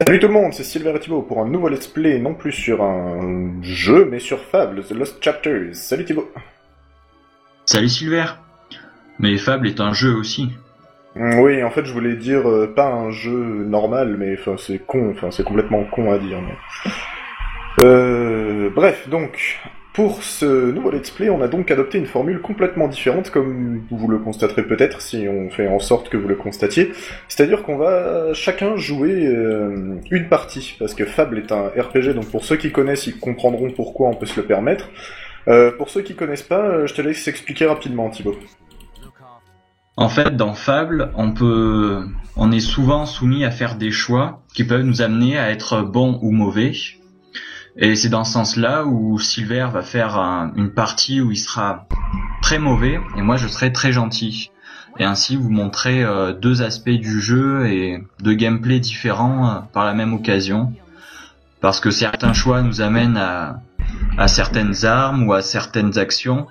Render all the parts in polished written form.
Salut tout le monde, c'est Silver et Thibaut pour un nouveau let's play, non plus sur un jeu, mais sur Fable, The Lost Chapters. Salut Thibaut. Salut Silver. Mais Fable est un jeu aussi. Oui, en fait je voulais dire pas un jeu normal, mais c'est con, c'est complètement con à dire. Bref, donc, pour ce nouveau let's play, on a donc adopté une formule complètement différente, comme vous le constaterez peut-être, si on fait en sorte que vous le constatiez. C'est-à-dire qu'on va chacun jouer une partie, parce que Fable est un RPG, donc pour ceux qui connaissent, ils comprendront pourquoi on peut se le permettre. Pour ceux qui connaissent pas, je te laisse expliquer rapidement, Thibaut. En fait, dans Fable, on est souvent soumis à faire des choix qui peuvent nous amener à être bons ou mauvais. Et c'est dans ce sens-là où Silver va faire une partie où il sera très mauvais et moi je serai très gentil. Et ainsi vous montrer deux aspects du jeu et de gameplay différents par la même occasion. Parce que certains choix nous amènent à certaines armes ou à certaines actions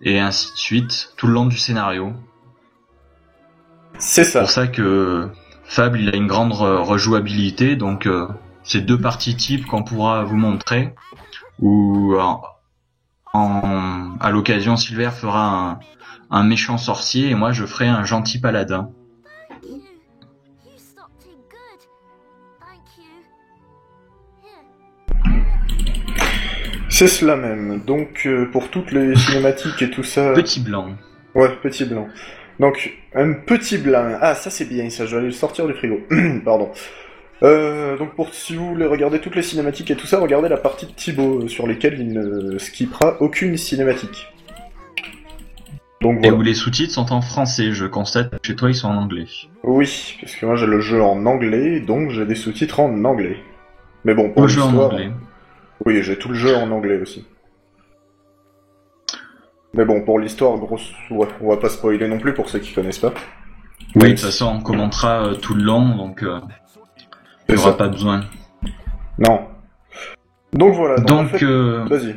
et ainsi de suite tout le long du scénario. C'est ça. C'est pour ça que Fable il a une grande rejouabilité, donc c'est deux parties types qu'on pourra vous montrer, où à l'occasion Silver fera un méchant sorcier et moi je ferai un gentil paladin. C'est cela même, donc pour toutes les cinématiques et tout ça... Petit blanc. Ouais, petit blanc. Donc, un petit blanc. Ah, ça c'est bien, ça, je vais aller le sortir du frigo. Pardon. Donc si vous voulez regarder toutes les cinématiques et tout ça, regardez la partie de Thibaut sur lesquelles il ne skippera aucune cinématique. Donc voilà. Et où les sous-titres sont en français, je constate que chez toi ils sont en anglais. Oui, parce que moi j'ai le jeu en anglais, donc j'ai des sous-titres en anglais. Mais bon, pour le jeu en l'histoire... anglais. Oui, j'ai tout le jeu en anglais aussi. Mais bon, pour l'histoire, ouais, on va pas spoiler non plus pour ceux qui connaissent pas. Oui, de toute façon on commentera tout le long, donc il n'y aura pas besoin. Non. Donc voilà. Donc, vas-y.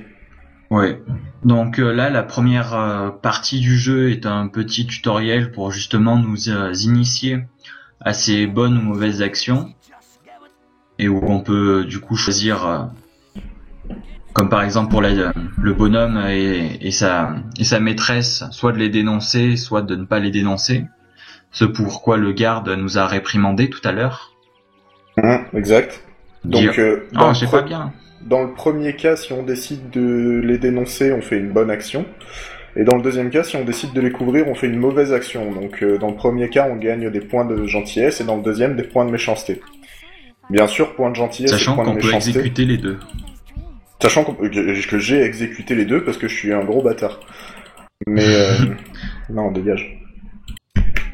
Ouais. Donc là, la première partie du jeu est un petit tutoriel pour justement nous initier à ces bonnes ou mauvaises actions, et où on peut du coup choisir, comme par exemple pour le bonhomme et sa maîtresse, soit de les dénoncer, soit de ne pas les dénoncer. Ce pourquoi le garde nous a réprimandé tout à l'heure. Exact. Donc, c'est pas bien. Dans le premier cas, si on décide de les dénoncer, on fait une bonne action. Et dans le deuxième cas, si on décide de les couvrir, on fait une mauvaise action. Donc, dans le premier cas, on gagne des points de gentillesse, et dans le deuxième, des points de méchanceté. Bien sûr, points de gentillesse et points de méchanceté. Sachant qu'on peut exécuter les deux. Sachant que j'ai exécuté les deux parce que je suis un gros bâtard. Mais, non, dégage.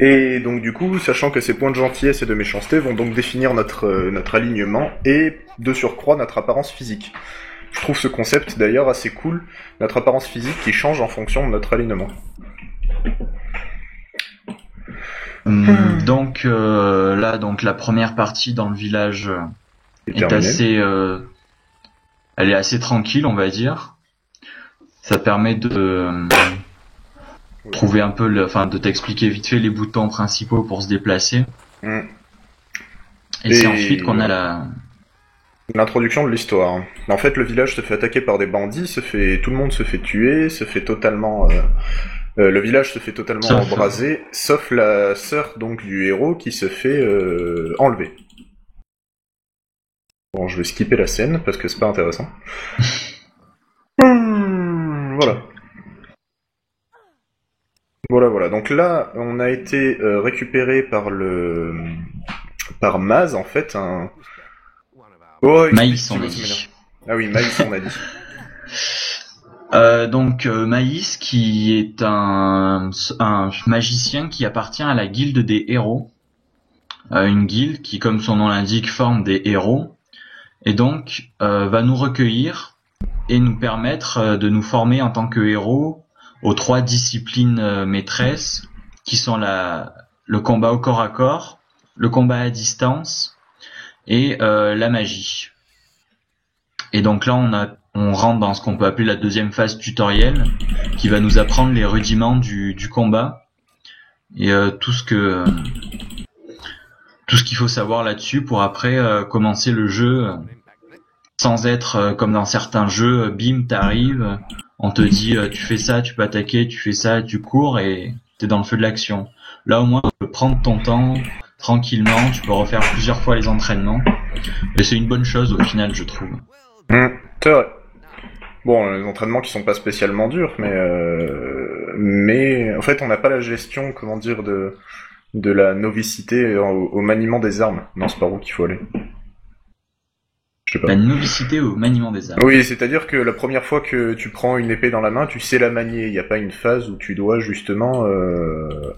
Et donc du coup, sachant que ces points de gentillesse et de méchanceté vont donc définir notre alignement et de surcroît notre apparence physique. Je trouve ce concept d'ailleurs assez cool, notre apparence physique qui change en fonction de notre alignement. Donc là, la première partie dans le village est assez, elle est assez tranquille, on va dire. Ça permet de trouver un peu, de t'expliquer vite fait les boutons principaux pour se déplacer. Et c'est ensuite qu'on a l'introduction de l'histoire. En fait, le village se fait attaquer par des bandits, tout le monde se fait tuer, se fait totalement, le village se fait totalement embraser, sauf la sœur donc du héros qui se fait enlever. Bon, je vais skipper la scène parce que c'est pas intéressant. Voilà. Voilà. Donc là, on a été récupéré par Maz, en fait, Maïs, on a dit. Ah oui, Maïs, on a dit. Donc Maïs, qui est un magicien qui appartient à la guilde des héros. Une guilde qui, comme son nom l'indique, forme des héros. Et donc, va nous recueillir et nous permettre de nous former en tant que héros aux trois disciplines maîtresses qui sont le combat au corps à corps, le combat à distance et la magie. Et donc là on rentre dans ce qu'on peut appeler la deuxième phase tutoriel qui va nous apprendre les rudiments du combat et tout ce tout ce qu'il faut savoir là-dessus pour après commencer le jeu sans être comme dans certains jeux, bim, t'arrives, on te dit tu fais ça, tu peux attaquer, tu fais ça, tu cours et t'es dans le feu de l'action. Là au moins tu peux prendre ton temps tranquillement, tu peux refaire plusieurs fois les entraînements et c'est une bonne chose au final je trouve. C'est vrai. Bon, les entraînements qui sont pas spécialement durs, mais en fait on n'a pas la gestion, comment dire, de la novicité au maniement des armes. Non, c'est par où qu'il faut aller. Je sais pas. La novicité au maniement des armes. Oui, c'est-à-dire que la première fois que tu prends une épée dans la main, tu sais la manier. Il n'y a pas une phase où tu dois justement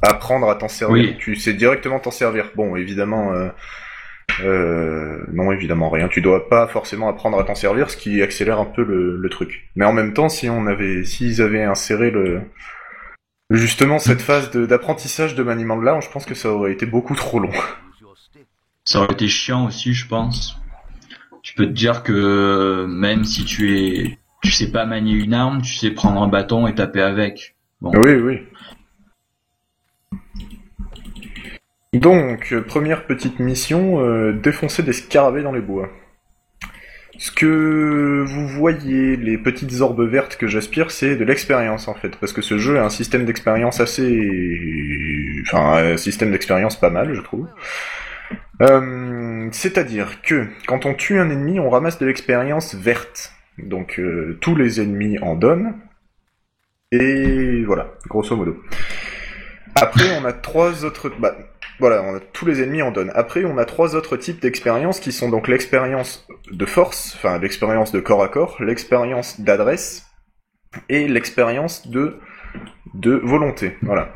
apprendre à t'en servir. Oui. Tu sais directement t'en servir. Bon, évidemment, non, évidemment rien. Tu dois pas forcément apprendre à t'en servir, ce qui accélère un peu le truc. Mais en même temps, s'ils avaient inséré justement cette phase d'apprentissage de maniement de l'arme, je pense que ça aurait été beaucoup trop long. Ça aurait été chiant aussi, je pense. Tu peux te dire que même si tu sais pas manier une arme, tu sais prendre un bâton et taper avec. Bon. Oui. Donc, première petite mission, défoncer des scarabées dans les bois. Ce que vous voyez, les petites orbes vertes que j'aspire, c'est de l'expérience en fait, parce que ce jeu a un système d'expérience un système d'expérience pas mal, je trouve. C'est-à-dire que, quand on tue un ennemi, on ramasse de l'expérience verte. Donc, tous les ennemis en donnent. Et voilà, grosso modo. Après, on a trois autres... tous les ennemis en donnent. Après, on a trois autres types d'expériences qui sont donc l'expérience de force, enfin l'expérience de corps à corps, l'expérience d'adresse et l'expérience de volonté. Voilà.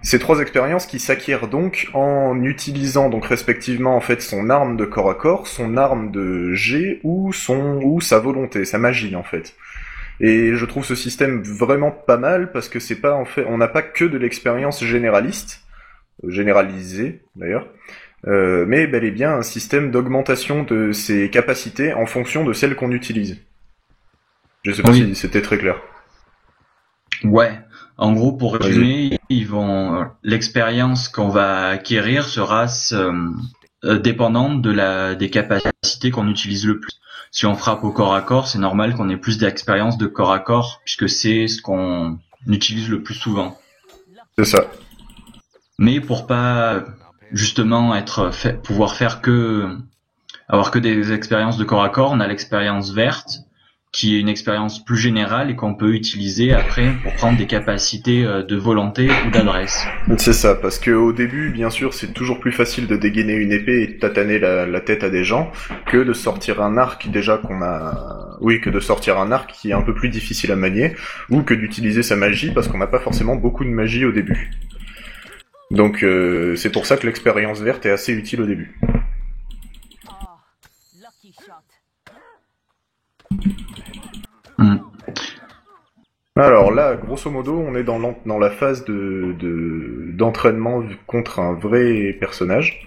Ces trois expériences qui s'acquièrent donc en utilisant donc respectivement en fait son arme de corps à corps, son arme de jet ou sa volonté, sa magie en fait. Et je trouve ce système vraiment pas mal parce que c'est pas en fait, on n'a pas que de l'expérience généralisée d'ailleurs, mais bel et bien un système d'augmentation de ses capacités en fonction de celles qu'on utilise. Je sais pas si c'était très clair. Ouais. En gros, pour résumer, l'expérience qu'on va acquérir sera dépendante des capacités qu'on utilise le plus. Si on frappe au corps à corps, c'est normal qu'on ait plus d'expérience de corps à corps, puisque c'est ce qu'on utilise le plus souvent. C'est ça. Mais pour pas justement avoir que des expériences de corps à corps, on a l'expérience verte, qui est une expérience plus générale et qu'on peut utiliser après pour prendre des capacités de volonté ou d'adresse. C'est ça, parce que au début, bien sûr, c'est toujours plus facile de dégainer une épée et de tataner la tête à des gens que de sortir un arc que de sortir un arc qui est un peu plus difficile à manier, ou que d'utiliser sa magie parce qu'on n'a pas forcément beaucoup de magie au début. Donc c'est pour ça que l'expérience verte est assez utile au début. Alors là, grosso modo, on est dans la phase d'entraînement contre un vrai personnage.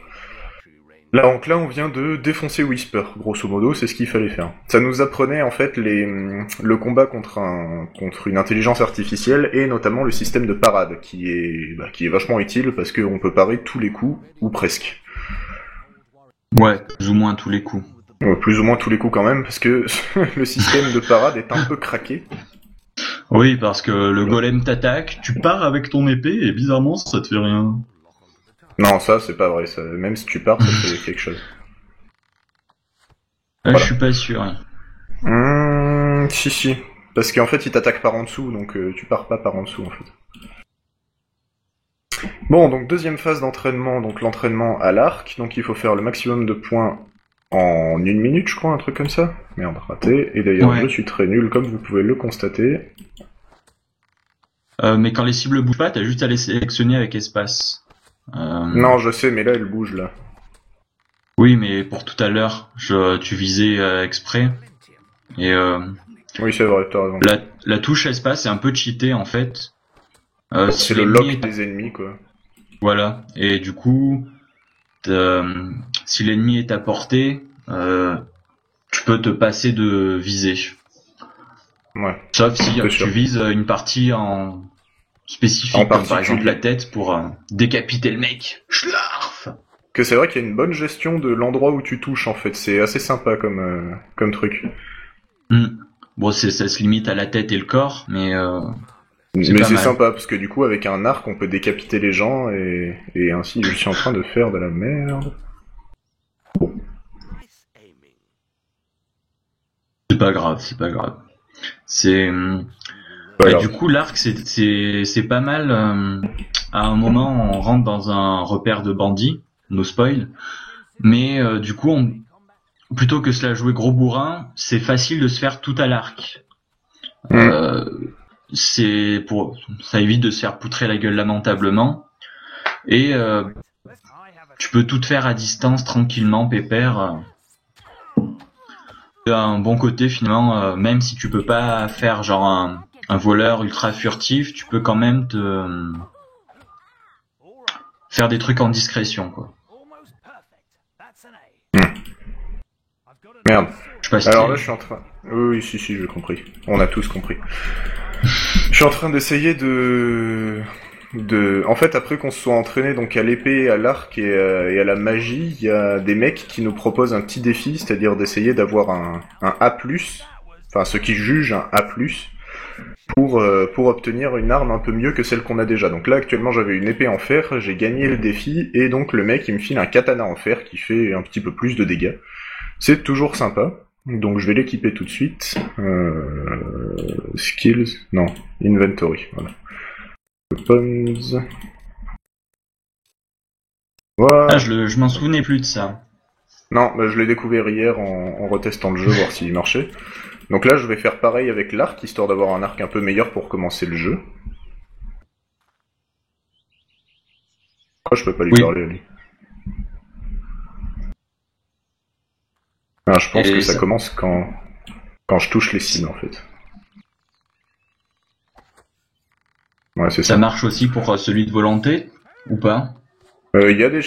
Là, on vient de défoncer Whisper, grosso modo, c'est ce qu'il fallait faire. Ça nous apprenait en fait le combat contre une intelligence artificielle et notamment le système de parade qui est vachement utile parce qu'on peut parer tous les coups ou presque. Ouais, plus ou moins tous les coups. Plus ou moins tous les coups quand même parce que le système de parade est un peu craqué. Oui, parce que le golem t'attaque, tu pars avec ton épée et bizarrement ça te fait rien. Non, ça c'est pas vrai. Ça, même si tu pars, ça fait quelque chose. Voilà. Je suis pas sûr. Si. Parce qu'en fait, il t'attaque par en dessous, donc tu pars pas par en dessous en fait. Bon, donc deuxième phase d'entraînement, donc l'entraînement à l'arc. Donc il faut faire le maximum de points en 1 minute, je crois, un truc comme ça. Merde, raté. Et d'ailleurs, je suis très nul, comme vous pouvez le constater. Mais quand les cibles bougent pas, t'as juste à les sélectionner avec espace. Non, je sais, mais là, elle bouge, là. Oui, mais pour tout à l'heure, tu visais exprès. Et oui, c'est vrai, t'as raison. La touche espace est un peu cheatée, en fait. C'est le lock des ennemis, quoi. Voilà. Et du coup, si l'ennemi est à portée, tu peux te passer de visée. Ouais. Sauf si tu vises une partie en spécifique, comme par exemple la tête, pour décapiter le mec. Schlarf. que c'est vrai qu'il y a une bonne gestion de l'endroit où tu touches en fait, c'est assez sympa comme truc. Bon, ça se limite à la tête et le corps, mais c'est Mais pas c'est mal. sympa parce que du coup avec un arc on peut décapiter les gens et ainsi je suis en train de faire de la merde. C'est pas grave, c'est pas grave. C'est Pas et grave. du coup l'arc c'est pas mal. À un moment on rentre dans un repère de bandits, no spoil, mais du coup plutôt que se la jouer gros bourrin, c'est facile de se faire tout à l'arc. Mm. Euh, ça évite de se faire poutrer la gueule lamentablement et tu peux tout faire à distance tranquillement pépère. Un bon côté finalement, même si tu peux pas faire genre un voleur ultra furtif, tu peux quand même te faire des trucs en discrétion quoi. Merde. Je sais pas si Alors là je suis en train... Oui, si, j'ai compris. On a tous compris. Je suis en train d'essayer En fait, après qu'on se soit entraîné donc à l'épée, à l'arc et à la magie, il y a des mecs qui nous proposent un petit défi, c'est-à-dire d'essayer d'avoir un A+, enfin ceux qui jugent un A+, pour obtenir une arme un peu mieux que celle qu'on a déjà. Donc là, actuellement, j'avais une épée en fer, j'ai gagné le défi, et donc le mec, il me file un katana en fer qui fait un petit peu plus de dégâts. C'est toujours sympa. Donc je vais l'équiper tout de suite. Skills, non, inventory, voilà. Weapons. Voilà. Ah, je m'en souvenais plus de ça. Non, bah, je l'ai découvert hier en retestant le jeu, voir s'il marchait. Donc là, je vais faire pareil avec l'arc, histoire d'avoir un arc un peu meilleur pour commencer le jeu. Pourquoi je peux pas lui Oui. parler à lui? Ah, je pense que ça commence quand je touche les cibles, en fait. Ouais, c'est ça. Ça marche aussi pour celui de volonté ou pas? Il y a des...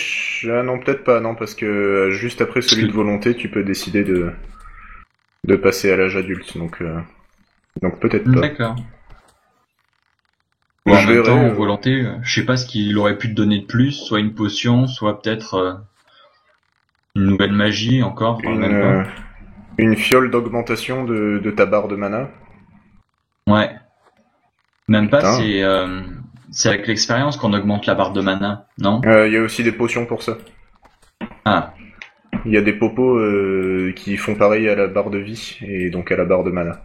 Ah non, peut-être pas, non, parce que juste après celui de volonté, tu peux décider de passer à l'âge adulte, donc peut-être pas. D'accord. Bon, en Je même verrai, temps, en volonté, je sais pas ce qu'il aurait pu te donner de plus, soit une potion, soit peut-être une nouvelle magie encore, même pas. Une fiole d'augmentation de ta barre de mana. Ouais. Même pas, Putain. c'est avec l'expérience qu'on augmente la barre de mana, non? Il y a aussi des potions pour ça. Ah, Il y a des popos qui font pareil à la barre de vie et donc à la barre de mana.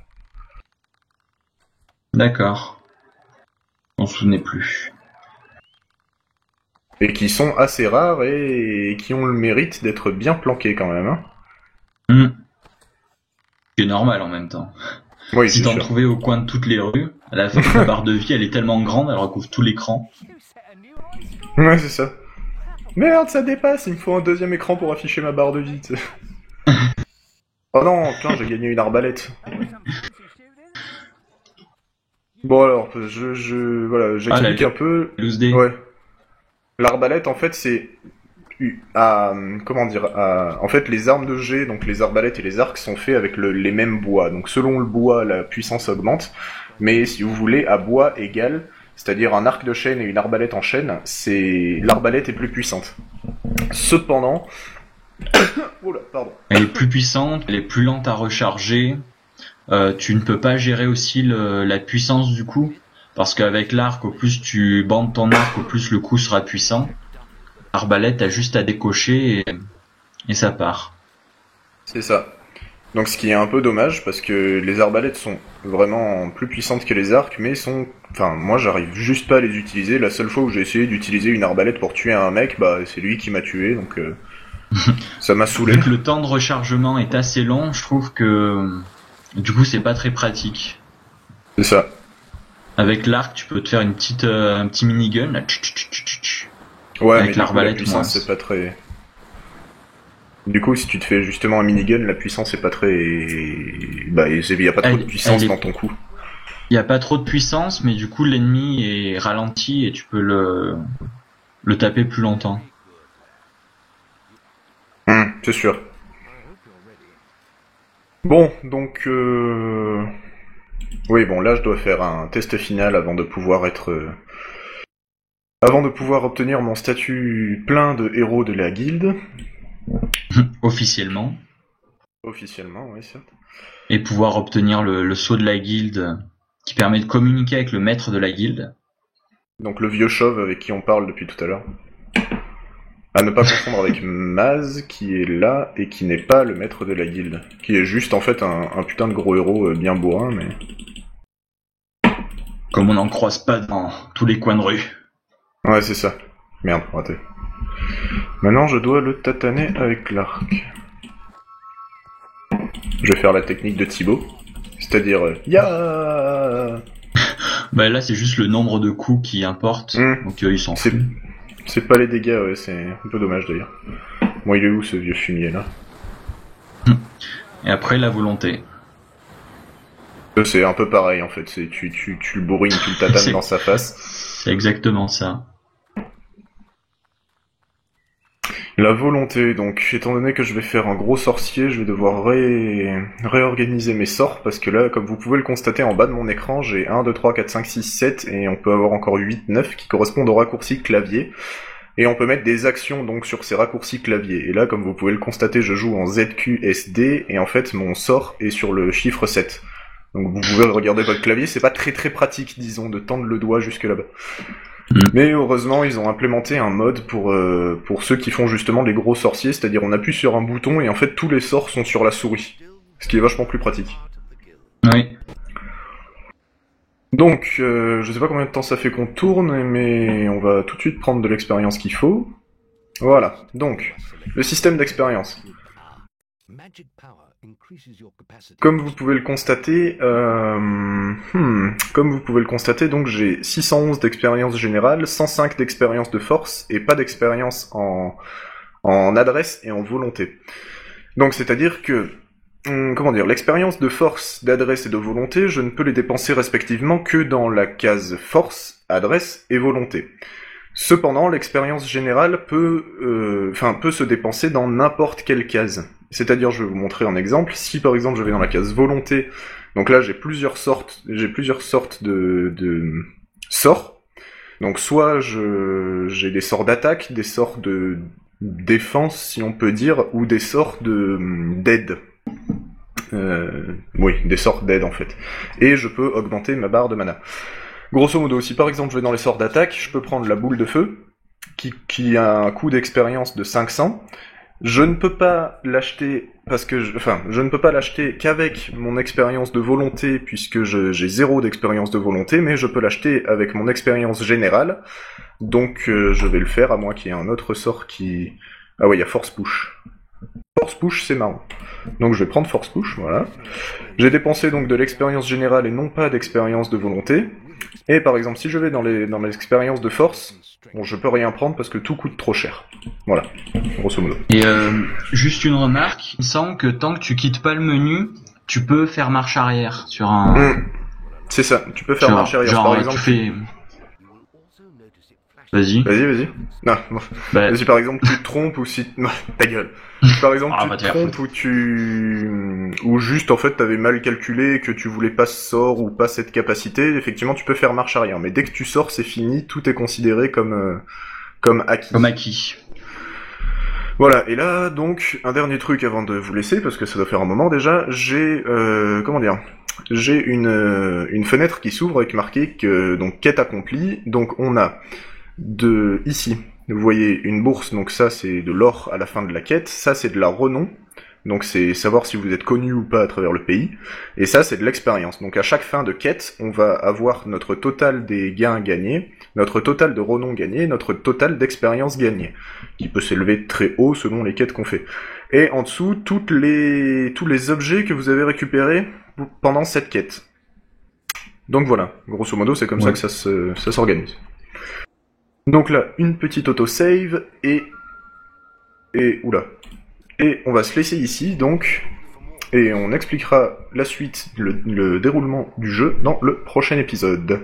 d'accord. On se souvenait plus. Et qui sont assez rares et qui ont le mérite d'être bien planqués quand même. Hein. C'est normal en même temps. Oui, Si c'est t'en sûr. trouvais au coin de toutes les rues, à la fin, la barre de vie, elle est tellement grande, elle recouvre tout l'écran. Ouais, c'est ça. Merde, ça dépasse, il me faut un deuxième écran pour afficher ma barre de vie. T'sais. Oh non, putain, j'ai gagné une arbalète. Bon alors, voilà, j'explique un peu. Loose day. Ouais. L'arbalète, en fait, c'est comment dire, en fait, les armes de jet, donc les arbalètes et les arcs, sont faits avec les mêmes bois. Donc, selon le bois, la puissance augmente. Mais si vous voulez, à bois égal, c'est-à-dire un arc de chaîne et une arbalète en chaîne, l'arbalète est plus puissante. Cependant, oula, pardon. Elle est plus puissante, elle est plus lente à recharger. Tu ne peux pas gérer aussi la puissance du coup, parce qu'avec l'arc, au plus tu bandes ton arc, au plus le coup sera puissant. Arbalète, t'as juste à décocher et ça part. C'est ça. Donc ce qui est un peu dommage parce que les arbalètes sont vraiment plus puissantes que les arcs, mais enfin moi j'arrive juste pas à les utiliser. La seule fois où j'ai essayé d'utiliser une arbalète pour tuer un mec, bah c'est lui qui m'a tué, donc ça m'a saoulé. Vu que le temps de rechargement est assez long, je trouve que du coup c'est pas très pratique. C'est ça. Avec l'arc, tu peux te faire un petit minigun là. Ouais, Avec mais du coup, la l'arbalète, puissance moins. c'est pas très. Du coup, si tu te fais justement un minigun, la puissance est pas très. Bah, il y a pas trop de puissance dans ton coup. Il y a pas trop de puissance, mais du coup l'ennemi est ralenti et tu peux le taper plus longtemps. C'est sûr. Bon, donc oui, bon, là je dois faire un test final avant de pouvoir être Avant de pouvoir obtenir mon statut plein de héros de la guilde, Officiellement. officiellement, oui, certes. Et pouvoir obtenir le sceau de la guilde qui permet de communiquer avec le maître de la guilde. Donc le vieux chauve avec qui on parle depuis tout à l'heure. À ne pas confondre avec Maz, qui est là et qui n'est pas le maître de la guilde. Qui est juste en fait un putain de gros héros bien bourrin, mais... Comme on n'en croise pas dans tous les coins de rue. Ouais, c'est ça. Merde, raté. Maintenant, je dois le tataner avec l'arc. Je vais faire la technique de Thibaut. C'est-à-dire... Ya. Bah là, c'est juste le nombre de coups qui importe. Donc ils s'en foutent. C'est pas les dégâts, ouais, c'est un peu dommage d'ailleurs. Bon, il est où ce vieux fumier là? Et après, la volonté. C'est un peu pareil en fait, c'est tu le bourrines, tu le tatanes dans sa face. C'est exactement ça. La volonté, donc, étant donné que je vais faire un gros sorcier, je vais devoir réorganiser mes sorts, parce que là, comme vous pouvez le constater en bas de mon écran, j'ai 1, 2, 3, 4, 5, 6, 7, et on peut avoir encore 8, 9, qui correspondent aux raccourcis clavier. Et on peut mettre des actions donc sur ces raccourcis clavier. Et là, comme vous pouvez le constater, je joue en ZQSD, et en fait, mon sort est sur le chiffre 7. Donc vous pouvez regarder votre clavier, c'est pas très pratique, disons, de tendre le doigt jusque là-bas. Mais heureusement, ils ont implémenté un mode pour ceux qui font justement les gros sorciers, c'est-à-dire on appuie sur un bouton et en fait tous les sorts sont sur la souris. Ce qui est vachement plus pratique. Oui. Donc, je sais pas combien de temps ça fait qu'on tourne, mais on va tout de suite prendre de l'expérience qu'il faut. Voilà, donc, le système d'expérience. Comme vous pouvez le constater, donc j'ai 611 d'expérience générale, 105 d'expérience de force et pas d'expérience en adresse et en volonté. Donc c'est-à-dire que, l'expérience de force, d'adresse et de volonté, je ne peux les dépenser respectivement que dans la case force, adresse et volonté. Cependant, l'expérience générale peut se dépenser dans n'importe quelle case. C'est-à-dire, je vais vous montrer un exemple. Si par exemple je vais dans la case volonté, donc là j'ai plusieurs sortes de sorts. Donc soit j'ai des sorts d'attaque, des sorts de défense si on peut dire, ou des sorts d'aide. Des sorts d'aide en fait. Et je peux augmenter ma barre de mana. Grosso modo, si par exemple je vais dans les sorts d'attaque, je peux prendre la boule de feu, qui a un coût d'expérience de 500. Je ne peux pas l'acheter je ne peux pas l'acheter qu'avec mon expérience de volonté, puisque j'ai 0 d'expérience de volonté, mais je peux l'acheter avec mon expérience générale. Donc je vais le faire, à moins qu'il y ait un autre sort qui... Ah ouais, il y a Force Push. Force Push, c'est marrant. Donc je vais prendre Force Push, voilà. J'ai dépensé donc de l'expérience générale et non pas d'expérience de volonté. Et par exemple, si je vais dans les expériences de force, bon, je peux rien prendre parce que tout coûte trop cher. Voilà, grosso modo. Et juste une remarque, il me semble que tant que tu quittes pas le menu, tu peux faire marche arrière sur un... C'est ça, tu peux faire marche arrière. Par exemple, Vas-y. Non, bon. Si par exemple tu te trompes ou si... Non, ta gueule. Si par exemple tu te trompes ou juste en fait t'avais mal calculé que tu voulais pas ce sort ou pas cette capacité, effectivement tu peux faire marche arrière. Mais dès que tu sors, c'est fini, tout est considéré comme acquis. Comme acquis. Voilà, et là donc, un dernier truc avant de vous laisser, parce que ça doit faire un moment déjà, j'ai une fenêtre qui s'ouvre avec marqué que donc quête accomplie. Donc on a ici, vous voyez une bourse, donc ça c'est de l'or à la fin de la quête, ça c'est de la renom, donc c'est savoir si vous êtes connu ou pas à travers le pays, et ça c'est de l'expérience. Donc à chaque fin de quête, on va avoir notre total des gains gagnés, notre total de renom gagné, notre total d'expérience gagnée, qui peut s'élever très haut selon les quêtes qu'on fait. Et en dessous, tous les objets que vous avez récupérés pendant cette quête. Donc voilà, grosso modo c'est comme ça que ça s'organise. Donc là, une petite autosave et on va se laisser ici, donc, et on expliquera la suite, le déroulement du jeu dans le prochain épisode.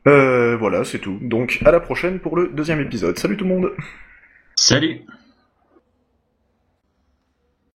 Voilà, c'est tout. Donc, à la prochaine pour le 2e épisode. Salut tout le monde! Salut!